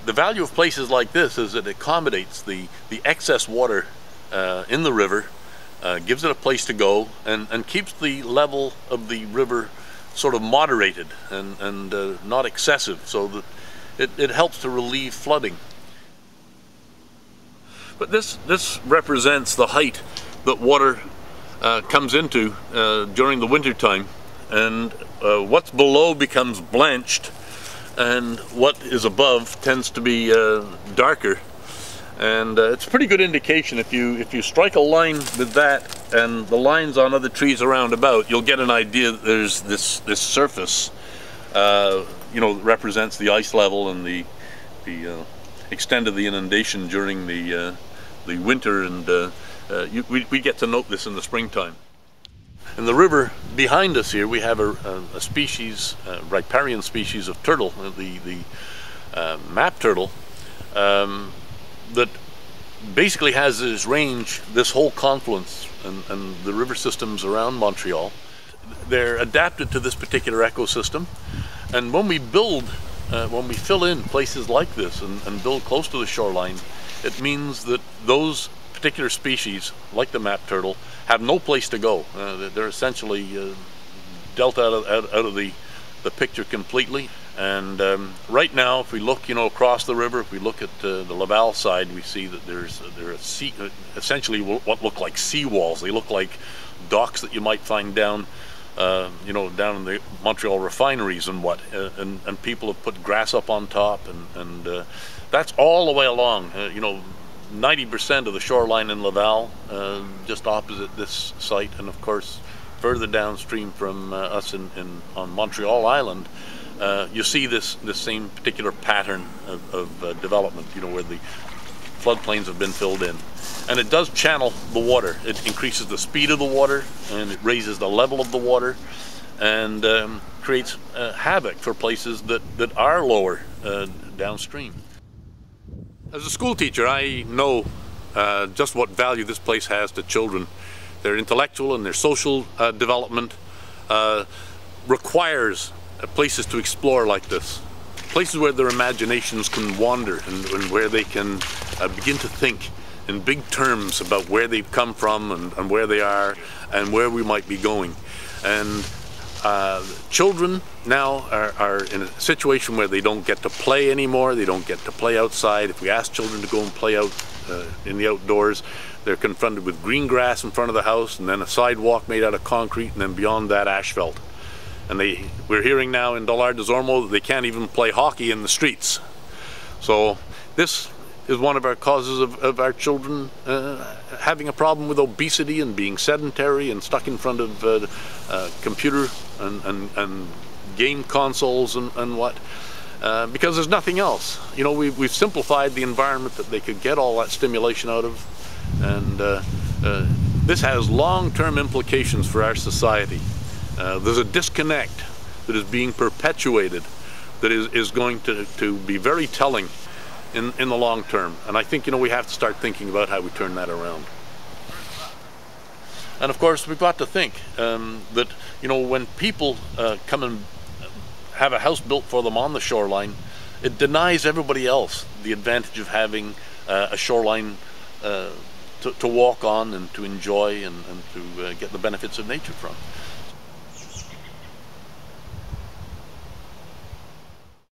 The value of places like this is that it accommodates the excess water in the river, gives it a place to go, and keeps the level of the river sort of moderated and not excessive, so that it helps to relieve flooding. But this represents the height that water comes into during the winter time, and what's below becomes blanched, and what is above tends to be darker. And it's a pretty good indication. If you strike a line with that and the lines on other trees around about, you'll get an idea that there's this surface, you know, that represents the ice level and the extent of the inundation during the winter, and we get to note this in the springtime. In the river behind us here, we have a species, riparian species of turtle, the map turtle, that basically has its range, this whole confluence and the river systems around Montreal. They're adapted to this particular ecosystem, and when we fill in places like this and build close to the shoreline, it means that those particular species, like the map turtle, have no place to go. They're essentially dealt out of the picture completely. And right now, if we look, you know, across the river, if we look at the Laval side, we see that there are essentially what look like seawalls. They look like docks that you might find down, you know, down in the Montreal refineries and what. And people have put grass up on top, and that's all the way along. You know, 90% of the shoreline in Laval, just opposite this site, and of course further downstream from us on Montreal Island, you see this same particular pattern of development, you know, where the floodplains have been filled in. And it does channel the water. It increases the speed of the water, and it raises the level of the water, and creates havoc for places that are lower downstream. As a school teacher, I know just what value this place has to children. Their intellectual and their social development requires places to explore like this. Places where their imaginations can wander, and where they can begin to think in big terms about where they've come from and where they are and where we might be going. And children now are in a situation where they don't get to play anymore. They don't get to play outside. If we ask children to go and play out in the outdoors, they're confronted with green grass in front of the house, and then a sidewalk made out of concrete, and then beyond that, asphalt. And we're hearing now in Dollard-des-Ormeaux that they can't even play hockey in the streets. So this is one of our causes of our children having a problem with obesity and being sedentary and stuck in front of computer and game consoles and what, because there's nothing else. You know, we've simplified the environment that they could get all that stimulation out of, and this has long-term implications for our society. There's a disconnect that is being perpetuated that is going to be very telling in the long term. And I think, you know, we have to start thinking about how we turn that around. And of course, we've got to think that, you know, when people come and have a house built for them on the shoreline, it denies everybody else the advantage of having a shoreline to walk on and to enjoy and to get the benefits of nature from.